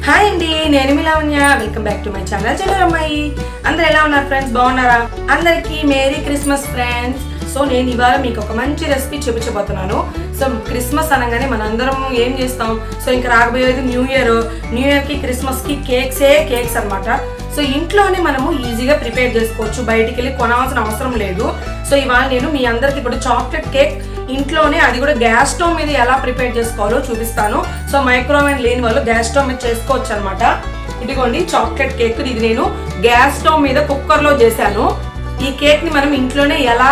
Hi అండి, నేను మీ Lavanya. Welcome back to my channel చెల్లరమ్మాయి. అందరూ ఎలా ఉన్నారు ఫ్రెండ్స్? బాగున్నారా? అందరికీ మేరీ క్రిస్మస్ ఫ్రెండ్స్. సో నేను ఇవాళ మీకు ఒక మంచి రెసిపీ చూపించబోతున్నాను. సో క్రిస్మస్ అనగానే మనందరం ఏం చేస్తాం? సో ఇంకా రాబోయేది న్యూ ఇయర్కి క్రిస్మస్కి కేక్స్ అనమాట. సో ఇంట్లోనే మనము ఈజీగా ప్రిపేర్ చేసుకోవచ్చు, బయటికి వెళ్ళి కొనాల్సిన అవసరం లేదు. సో ఇవాళ నేను మీ అందరికి కూడా చాక్లెట్ కేక్ ఇంట్లోనే, అది కూడా గ్యాస్ స్టవ్ మీద ఎలా ప్రిపేర్ చేసుకోవాలో చూపిస్తాను. సో మైక్రోవేవ్ లేని వాళ్ళు గ్యాస్ స్టవ్ మీద చేసుకోవచ్చు అనమాట. ఇదిగోండి చాక్లెట్ కేక్. ఇది నేను గ్యాస్ స్టవ్ మీద కుక్కర్లో చేశాను. ఈ కేక్ ని మనం ఇంట్లోనే ఎలా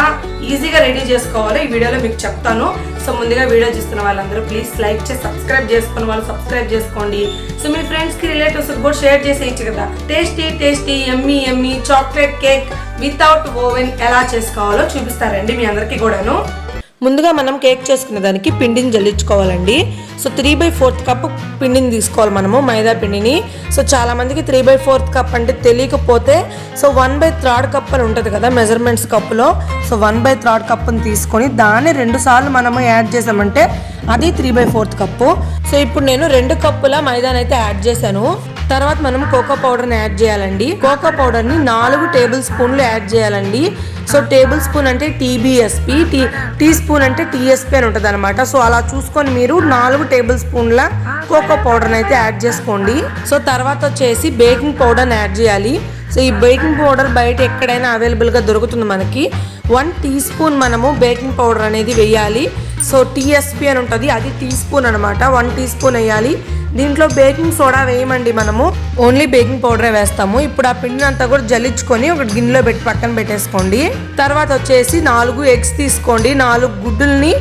ఈజీగా రెడీ చేసుకోవాలో ఈ వీడియోలో మీకు చెప్తాను. సో ముందుగా వీడియో చూస్తున్న వాళ్ళందరూ ప్లీజ్ లైక్ చేసి సబ్స్క్రైబ్ చేసుకున్న వాళ్ళు సబ్స్క్రైబ్ చేసుకోండి. సో మీ ఫ్రెండ్స్ కి రిలేటివ్స్ కూడా షేర్ చేసేయచ్చు కదా. Tasty yummy chocolate cake without oven ఎలా చేసుకోవాలో చూపిస్తారండి మీ అందరికీ కూడాను. ముందుగా మనం కేక్ చేసుకునే దానికి పిండిని జల్లించుకోవాలండి. సో 3/4 కప్ పిండిని తీసుకోవాలి మనము, మైదా పిండిని. సో చాలా మందికి 3/4 కప్ అంటే తెలియకపోతే సో 1/3 కప్ అని ఉంటుంది కదా మెజర్మెంట్స్ కప్పులో. సో 1/3 కప్పుని తీసుకొని దాన్ని 2 సార్లు మనము యాడ్ చేసామంటే అది 3/4 కప్పు. సో ఇప్పుడు నేను 2 కప్పుల మైదాని అయితే యాడ్ చేశాను. తర్వాత మనం కోకో పౌడర్ని యాడ్ చేయాలండి. కోకో పౌడర్ని 4 టేబుల్ స్పూన్లు యాడ్ చేయాలండి. సో టేబుల్ స్పూన్ అంటే TBSP, టీ స్పూన్ అంటే TSP అని ఉంటుంది అనమాట. సో అలా చూసుకొని మీరు 4 టేబుల్ స్పూన్ల కోకో పౌడర్ని అయితే యాడ్ చేసుకోండి. సో తర్వాత వచ్చేసి బేకింగ్ పౌడర్ని యాడ్ చేయాలి. సో ఈ బేకింగ్ పౌడర్ బయట ఎక్కడైనా అవైలబుల్గా దొరుకుతుంది మనకి. 1 టీ స్పూన్ మనము బేకింగ్ పౌడర్ అనేది వేయాలి. సో TSP అని ఉంటుంది, అది టీ స్పూన్ అనమాట. 1 టీ స్పూన్ వేయాలి. దీంట్లో బేకింగ్ సోడా వేయమండి, మనము ఓన్లీ బేకింగ్ పౌడరే వేస్తాము. ఇప్పుడు ఆ పిండిని అంతా కూడా జల్లించుకొని ఒక గిన్నెలో పెట్టి పక్కన పెట్టేసుకోండి. తర్వాత వచ్చేసి 4 ఎగ్స్ తీసుకోండి. 4 గుడ్డుల్ని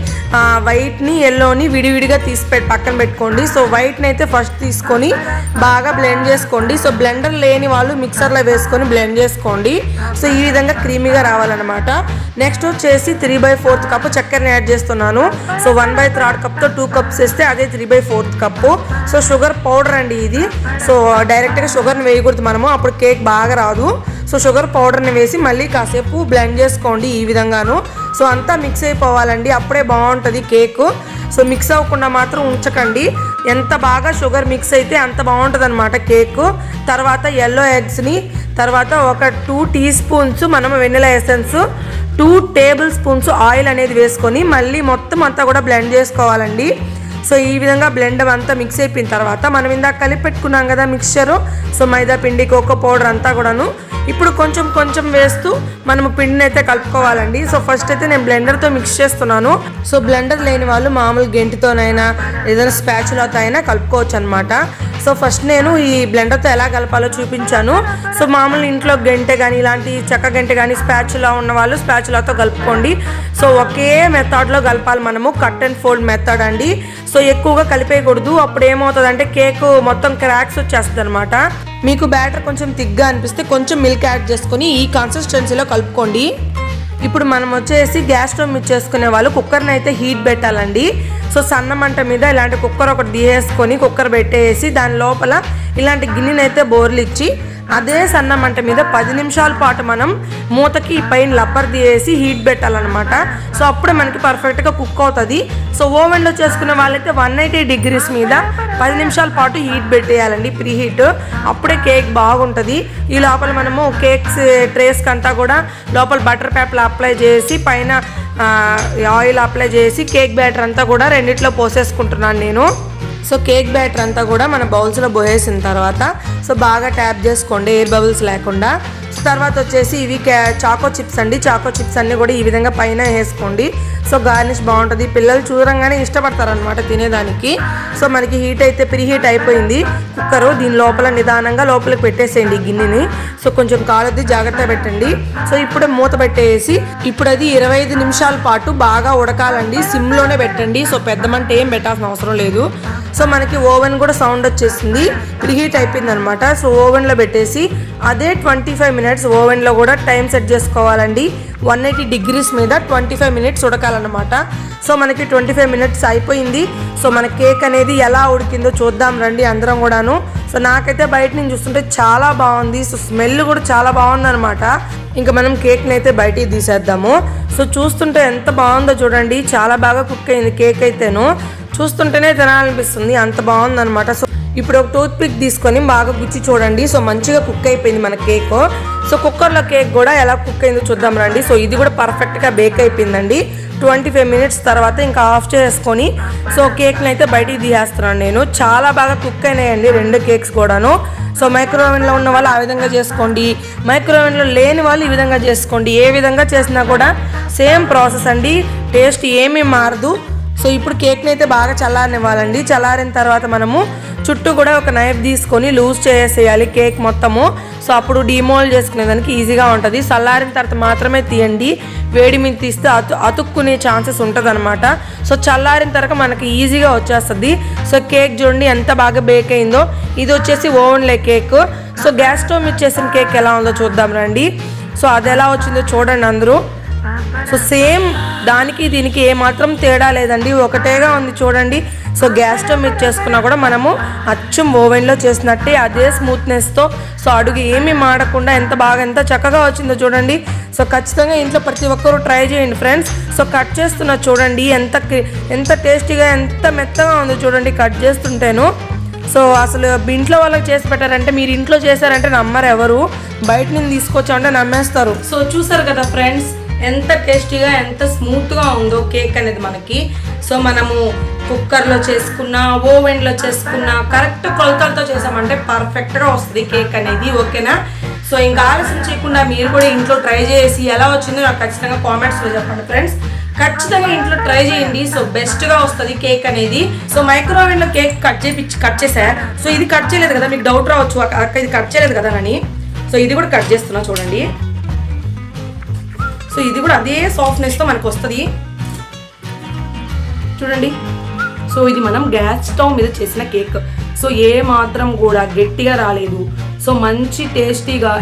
వైట్ని ఎల్లోని విడివిడిగా తీసి పక్కన పెట్టుకోండి. సో వైట్ని అయితే ఫస్ట్ తీసుకొని బాగా బ్లెండ్ చేసుకోండి. సో బ్లెండర్ లేని వాళ్ళు మిక్సర్లో వేసుకొని బ్లెండ్ చేసుకోండి. సో ఈ విధంగా క్రీమీగా రావాలన్నమాట. నెక్స్ట్ వచ్చేసి 3/4 కప్పు చక్కెరని యాడ్ చేస్తున్నాను. సో 1/3 కప్తో 2 కప్స్ వేస్తే అదే 3/4 కప్పు. సో షుగర్ పౌడర్ అండి ఇది. సో డైరెక్ట్గా షుగర్ని వేయకూడదు మనము, అప్పుడు కేక్ బాగా రాదు. సో షుగర్ పౌడర్ని వేసి మళ్ళీ కాసేపు బ్లెండ్ చేసుకోండి ఈ విధంగాను. సో అంతా మిక్స్ అయిపోవాలండి, అప్పుడే బాగుంటుంది కేక్. సో మిక్స్ అవ్వకుండా మాత్రం ఉంచకండి. ఎంత బాగా షుగర్ మిక్స్ అయితే అంత బాగుంటుంది అనమాట కేక్. తర్వాత ఎల్లో ఎగ్స్ని, తర్వాత ఒక 2 టీ స్పూన్స్ మనం vanilla essence, 2 table spoons oil అనేది వేసుకొని మళ్ళీ మొత్తం అంతా కూడా బ్లెండ్ చేసుకోవాలండి. సో ఈ విధంగా బ్లెండ్ అంతా మిక్స్ అయిపోయిన తర్వాత మనం ఇందాక కలిపి పెట్టుకున్నాం కదా మిక్స్చరు. సో మైదా పిండి, కోకో పౌడర్ అంతా కూడాను ఇప్పుడు కొంచెం వేస్తూ మనము పిండిని అయితే కలుపుకోవాలండి. సో ఫస్ట్ అయితే నేను బ్లెండర్తో మిక్స్ చేస్తున్నాను. సో బ్లెండర్ లేని వాళ్ళు మామూలు గెంటితోనైనా ఏదైనా స్పాచులాతో అయినా కలుపుకోవచ్చు అనమాట. సో ఫస్ట్ నేను ఈ బ్లెండర్తో ఎలా కలపాలో చూపించాను. సో మామూలు ఇంట్లో గంటె కానీ ఇలాంటి చెక్క గంటె కానీ స్పాచులా ఉన్న వాళ్ళు స్పాచులాతో కలుపుకోండి. సో ఒకే మెథడ్లో కలపాలి మనము, కట్ అండ్ ఫోల్డ్ మెథడ్ అండి. సో ఎక్కువగా కలిపేయకూడదు, అప్పుడు ఏమవుతుంది అంటే కేక్ మొత్తం క్రాక్స్ వచ్చేస్తుంది అనమాట. మీకు బ్యాటర్ కొంచెం థిక్గా అనిపిస్తే కొంచెం మిల్క్ యాడ్ చేసుకొని ఈ కన్సిస్టెన్సీలో కలుపుకోండి. ఇప్పుడు మనం వచ్చేసి గ్యాస్ స్టవ్ మీద చేసుకునే వాళ్ళు కుక్కర్ని అయితే హీట్ పెట్టాలండి. సో సన్న మంట మీద ఇలాంటి కుక్కర్ ఒకటి తీసేసుకొని కుక్కర్ పెట్టేసి దాని లోపల ఇలాంటి గిన్నెని అయితే బోర్లు ఇచ్చి అదే సన్న మంట మీద 10 నిమిషాల పాటు మనం మూతకి పైన లబ్బర్ తీసి హీట్ పెట్టాలన్నమాట. సో అప్పుడే మనకి పర్ఫెక్ట్గా కుక్ అవుతుంది. సో ఓవెన్లో చేసుకునే వాళ్ళైతే 180 డిగ్రీస్ మీద 10 నిమిషాల పాటు హీట్ పెట్టేయాలండి, ప్రీ హీట్. అప్పుడే కేక్ బాగుంటుంది. ఈ లోపల మనము కేక్స్ ట్రేస్కి అంతా కూడా లోపల బటర్ పేపర్ అప్లై చేసి పైన ఆయిల్ అప్లై చేసి కేక్ బ్యాటర్ అంతా కూడా రెండిట్లో పోసేసుకుంటున్నాను నేను. సో కేక్ బ్యాటర్ అంతా కూడా మన బౌల్స్లో పోసేసిన తర్వాత సో బాగా ట్యాప్ చేసుకోండి ఎయిర్ బబుల్స్ లేకుండా. తర్వాత వచ్చేసి ఇవి చాకో చిప్స్ అండి. చాకో చిప్స్ అన్నీ కూడా ఈ విధంగా పైన వేసుకోండి. సో గార్నిష్ బాగుంటుంది, పిల్లలు చూడంగానే ఇష్టపడతారనమాట తినేదానికి. సో మనకి హీట్ అయితే ప్రీ హీట్ అయిపోయింది కుక్కరు. దీని లోపల నిదానంగా లోపలికి పెట్టేసేయండి గిన్నెని. సో కొంచెం కాలొద్ది జాగ్రత్తగా పెట్టండి. సో ఇప్పుడు మూత పెట్టేసి ఇప్పుడు అది 25 నిమిషాల పాటు బాగా ఉడకాలండి, సిమ్లోనే పెట్టండి. సో పెద్ద మంట ఏం పెట్టాల్సిన అవసరం లేదు. సో మనకి ఓవెన్ కూడా సౌండ్ వచ్చేసింది, ప్రీ హీట్ అయిపోయింది అనమాట. సో ఓవెన్లో పెట్టేసి అదే 25 మినిట్స్ ఓవెన్లో కూడా టైం సెట్ చేసుకోవాలండి. 180 డిగ్రీస్ మీద 25 మినిట్స్ ఉడకాలన్నమాట. సో మనకి 25 మినిట్స్ అయిపోయింది. సో మన కేక్ అనేది ఎలా ఉడికిందో చూద్దాం రండి అందరం కూడాను. సో నాకైతే బయట నుంచి చూస్తుంటే చాలా బాగుంది. సో స్మెల్ కూడా చాలా బాగుందన్నమాట. ఇంకా మనం కేక్ని అయితే బయటికి తీసేద్దాము. సో చూస్తుంటే ఎంత బాగుందో చూడండి, చాలా బాగా కుక్ అయింది కేక్ అయితేను. చూస్తుంటేనే తినాలనిపిస్తుంది, అంత బాగుందన్నమాట. సో ఇప్పుడు ఒక టూత్ పిక్ తీసుకొని బాగా గుచ్చి చూడండి. సో మంచిగా కుక్ అయిపోయింది మన కేక్. సో కుక్కర్లో కేక్ కూడా ఎలా కుక్ అయిందో చూద్దాం రండి. సో ఇది కూడా పర్ఫెక్ట్గా బేక్ అయిపోయిందండి. 25 మినిట్స్ తర్వాత ఇంకా ఆఫ్ చేసుకొని సో కేక్ని అయితే బయటికి తీసేస్తున్నాను నేను. చాలా బాగా కుక్ అయినాయండి 2 కేక్స్ కూడాను. సో మైక్రోవేవ్లో ఉన్న వాళ్ళు ఆ విధంగా చేసుకోండి, మైక్రోవేవ్లో లేని వాళ్ళు ఈ విధంగా చేసుకోండి. ఏ విధంగా చేసినా కూడా సేమ్ ప్రాసెస్ అండి, టేస్ట్ ఏమీ మారదు. సో ఇప్పుడు కేక్ని అయితే బాగా చల్లారనివ్వాలండి. చల్లారిన తర్వాత మనము చుట్టూ కూడా ఒక నైఫ్ తీసుకొని లూజ్ చేసేయాలి కేక్ మొత్తము. సో అప్పుడు డిమోల్డ్ చేసుకునేదానికి ఈజీగా ఉంటుంది. చల్లారిన తర్వాత మాత్రమే తీయండి, వేడి మీద తీస్తే అతుక్కునే ఛాన్సెస్ ఉంటుంది అనమాట. సో చల్లారిన తర్వాత మనకి ఈజీగా వచ్చేస్తుంది. సో కేక్ చూడండి ఎంత బాగా బేక్ అయిందో. ఇది వచ్చేసి ఓవెన్లే కేక్. సో గ్యాస్ స్టవ్ మీద చేసిన కేక్ ఎలా ఉందో చూద్దాం రండి. సో అది ఎలా వచ్చిందో చూడండి అందరూ. సో సేమ్ దానికి దీనికి ఏమాత్రం తేడా లేదండి, ఒకటేగా ఉంది చూడండి. సో గ్యాస్ స్టవ్ మీద చేసుకున్నా కూడా మనము అచ్చం ఓవెన్లో చేసినట్టే అదే స్మూత్నెస్తో, సో అడుగు ఏమీ మాడకుండా ఎంత చక్కగా వచ్చిందో చూడండి. సో ఖచ్చితంగా ఇంట్లో ప్రతి ఒక్కరూ ట్రై చేయండి ఫ్రెండ్స్. సో కట్ చేస్తున్నా చూడండి ఎంత టేస్టీగా ఎంత మెత్తగా ఉందో చూడండి కట్ చేస్తుంటేను. సో అసలు ఇంట్లో వాళ్ళకి చేసి పెట్టారంటే, మీరు ఇంట్లో చేశారంటే నమ్మరు ఎవరు, బయట నుంచి తీసుకొచ్చామంటే నమ్మేస్తారు. సో చూసారు కదా ఫ్రెండ్స్ ఎంత టేస్టీగా ఎంత స్మూత్గా ఉందో కేక్ అనేది మనకి. సో మనము కుక్కర్లో చేసుకున్నా ఓవెన్లో చేసుకున్నా కరెక్ట్ కొలతలతో చేసామంటే పర్ఫెక్ట్గా వస్తుంది కేక్ అనేది. ఓకేనా? సో ఇంకా ఆలస్యం చేయకుండా మీరు కూడా ఇంట్లో ట్రై చేసి ఎలా వచ్చిందో నాకు ఖచ్చితంగా కామెంట్స్లో చెప్పండి ఫ్రెండ్స్. ఖచ్చితంగా ఇంట్లో ట్రై చేయండి. సో బెస్ట్గా వస్తుంది కేక్ అనేది. సో మైక్రోవేవ్లో కేక్ కట్ చేసా. సో ఇది కట్ చేయలేదు కదా, మీకు డౌట్ రావచ్చు అక్క ఇది కట్ చేయలేదు కదా అని. సో ఇది కూడా కట్ చేస్తున్నా చూడండి. సో ఇది కూడా అదే సాఫ్ట్నెస్తో మనకు వస్తుంది చూడండి. సో ఇది మనం గ్యాస్ స్టవ్ మీద చేసిన కేక్. సో ఏ మాత్రం కూడా గట్టిగా రాలేదు. సో మంచి టేస్టీగా.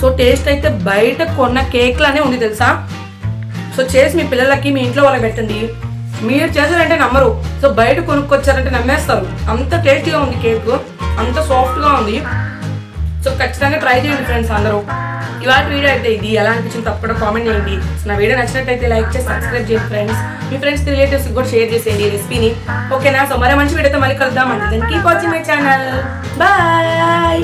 సో టేస్ట్ అయితే బయట కొన్న కేక్లానే ఉంది తెలుసా. సో చేసి మీ పిల్లలకి మీ ఇంట్లో వాళ్ళకి పెట్టండి, మీరు చేశారంటే నమ్మరు. సో బయట కొనుక్కొచ్చారంటే నమ్మేస్తారు. అంత టేస్టీగా ఉంది కేక్, అంత సాఫ్ట్గా ఉంది. సో ఖచ్చితంగా ట్రై చేయండి ఫ్రెండ్స్ అందరూ. ఇవాళ వీడియో అయితే ఇది ఎలా అనిపించింది తప్పకుండా కామెంట్ చేయండి. సో నా వీడియో నచ్చినట్టయితే లైక్ చేసి సబ్స్క్రైబ్ చేయండి ఫ్రెండ్స్. మీ ఫ్రెండ్స్ రిలేటివ్స్కి కూడా షేర్ చేసేయండి ఈ రెసిపీని. ఓకేనా? సో మరో మంచి వీడియోతో మళ్ళీ కలుద్దాం. అంటే keep watching my channel. Bye.